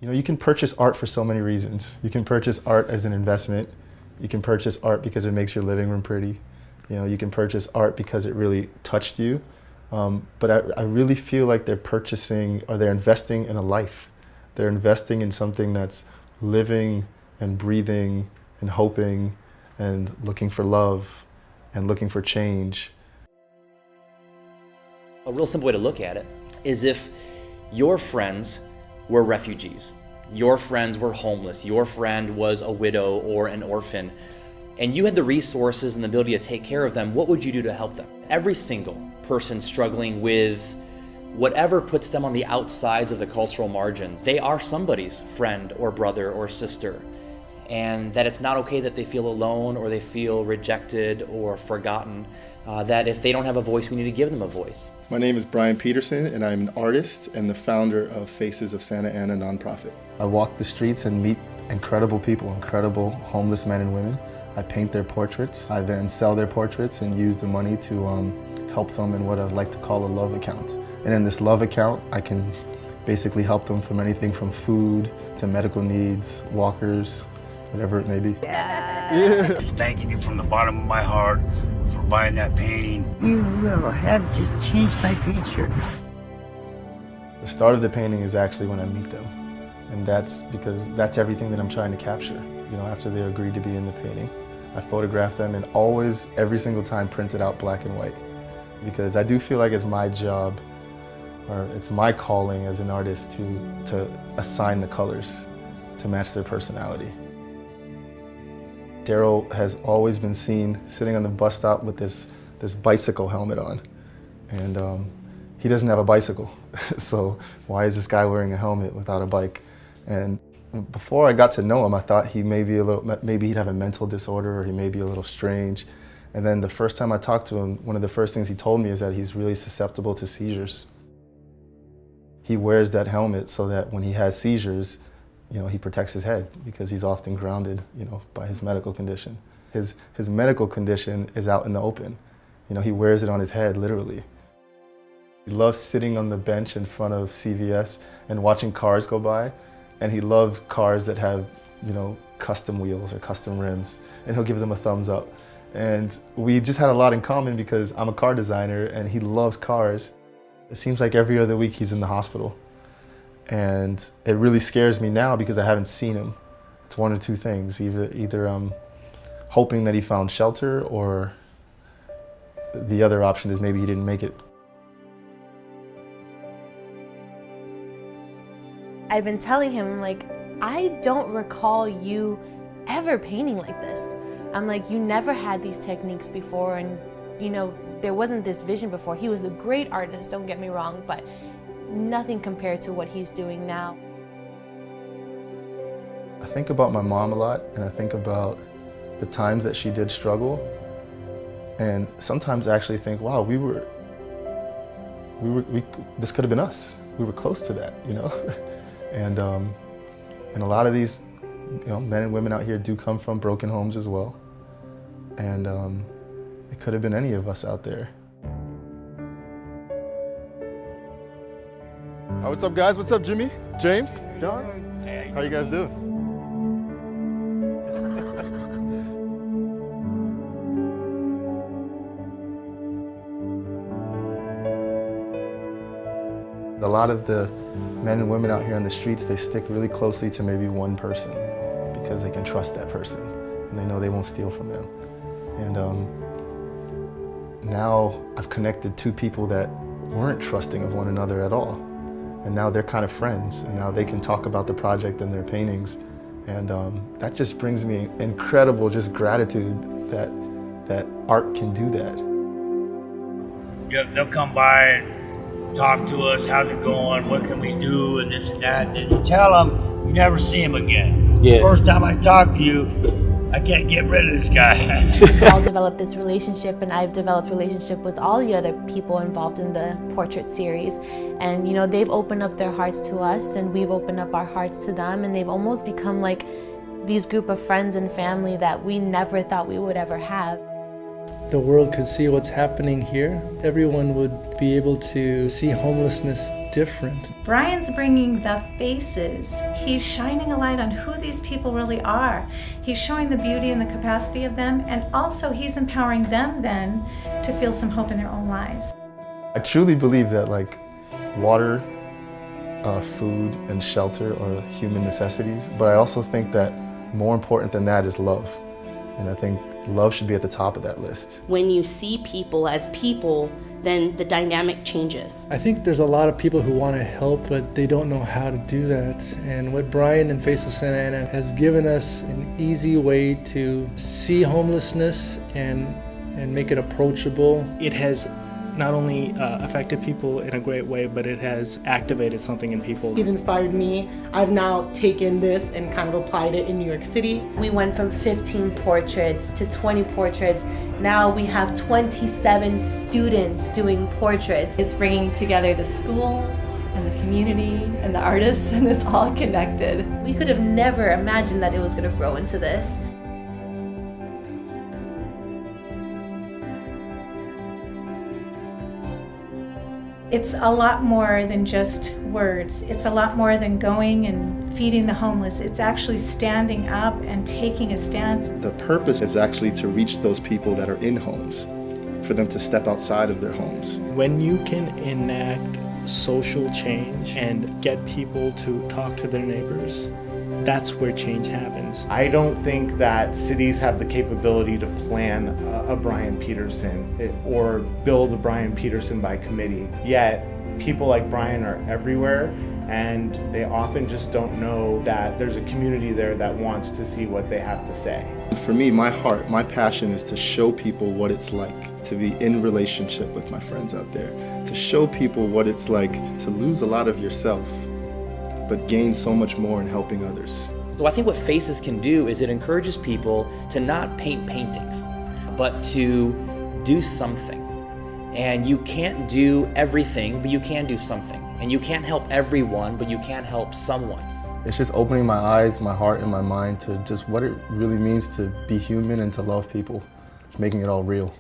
You know, you can purchase art for so many reasons. You can purchase art as an investment. You can purchase art because it makes your living room pretty. You know, you can purchase art because it really touched you. But I really feel like they're purchasing, or they're investing in a life. They're investing in something that's living and breathing and hoping and looking for love and looking for change. A real simple way to look at it is if your friends were refugees, your friends were homeless, your friend was a widow or an orphan, and you had the resources and the ability to take care of them, what would you do to help them? Every single person struggling with whatever puts them on the outsides of the cultural margins, they are somebody's friend or brother or sister. And that it's not okay that they feel alone or they feel rejected or forgotten, that if they don't have a voice, we need to give them a voice. My name is Brian Peterson, and I'm an artist and the founder of Faces of Santa Ana nonprofit. I walk the streets and meet incredible people, incredible homeless men and women. I paint their portraits. I then sell their portraits and use the money to help them in what I'd like to call a love account. And in this love account, I can basically help them from anything from food to medical needs, walkers, whatever it may be. Yeah. Thanking you from the bottom of my heart for buying that painting. You will have just changed my future. The start of the painting is actually when I meet them. And that's because that's everything that I'm trying to capture. You know, after they agreed to be in the painting, I photograph them and always, every single time, print it out black and white. Because I do feel like it's my job, or it's my calling as an artist to assign the colors to match their personality. Daryl has always been seen sitting on the bus stop with this bicycle helmet on. And he doesn't have a bicycle. So why is this guy wearing a helmet without a bike? And before I got to know him, I thought maybe he'd have a mental disorder, or he may be a little strange. And then the first time I talked to him, one of the first things he told me is that he's really susceptible to seizures. He wears that helmet so that when he has seizures, you know, he protects his head, because he's often grounded, you know, by his medical condition. His medical condition is out in the open. You know, he wears it on his head, literally. He loves sitting on the bench in front of CVS and watching cars go by. And he loves cars that have, you know, custom wheels or custom rims, and he'll give them a thumbs up. And we just had a lot in common because I'm a car designer and he loves cars. It seems like every other week he's in the hospital. And it really scares me now because I haven't seen him. It's one of two things, either I'm hoping that he found shelter, or the other option is maybe he didn't make it. I've been telling him, like, I don't recall you ever painting like this. I'm like, you never had these techniques before, and you know, there wasn't this vision before. He was a great artist, don't get me wrong, but nothing compared to what he's doing now. I think about my mom a lot, and I think about the times that she did struggle. And sometimes I actually think, wow, this could have been us. We were close to that, you know? And a lot of these, you know, men and women out here do come from broken homes as well. And it could have been any of us out there. What's up, guys? What's up, Jimmy? James? John? Hey, how you guys doing? A lot of the men and women out here on the streets, they stick really closely to maybe one person because they can trust that person and they know they won't steal from them. And now I've connected two people that weren't trusting of one another at all. And now they're kind of friends, and now they can talk about the project and their paintings. And that just brings me incredible just gratitude that art can do that. Yeah, they'll come by and talk to us, how's it going, what can we do, and this and that. And then you tell them, you never see him again. Yeah. First time I talk to you, I can't get rid of this guy. We've all developed this relationship, and I've developed a relationship with all the other people involved in the portrait series. And you know, they've opened up their hearts to us, and we've opened up our hearts to them, and they've almost become like these group of friends and family that we never thought we would ever have. The world could see what's happening here. Everyone would be able to see homelessness different. Brian's bringing the faces. He's shining a light on who these people really are. He's showing the beauty and the capacity of them, and also he's empowering them then to feel some hope in their own lives. I truly believe that like water, food, and shelter are human necessities, but I also think that more important than that is love. And I think love should be at the top of that list. When you see people as people, then the dynamic changes. I think there's a lot of people who want to help, but they don't know how to do that. And what Brian and Face of Santa Ana has given us an easy way to see homelessness and make it approachable. It has not only affected people in a great way, but it has activated something in people. He's inspired me. I've now taken this and kind of applied it in New York City. We went from 15 portraits to 20 portraits. Now we have 27 students doing portraits. It's bringing together the schools and the community and the artists, and it's all connected. We could have never imagined that it was going to grow into this. It's a lot more than just words. It's a lot more than going and feeding the homeless. It's actually standing up and taking a stance. The purpose is actually to reach those people that are in homes, for them to step outside of their homes. When you can enact social change and get people to talk to their neighbors, that's where change happens. I don't think that cities have the capability to plan a Brian Peterson or build a Brian Peterson by committee. Yet, people like Brian are everywhere, and they often just don't know that there's a community there that wants to see what they have to say. For me, my heart, my passion is to show people what it's like to be in relationship with my friends out there, to show people what it's like to lose a lot of yourself, but gain so much more in helping others. So I think what Faces can do is it encourages people to not paint paintings, but to do something. And you can't do everything, but you can do something. And you can't help everyone, but you can help someone. It's just opening my eyes, my heart, and my mind to just what it really means to be human and to love people. It's making it all real.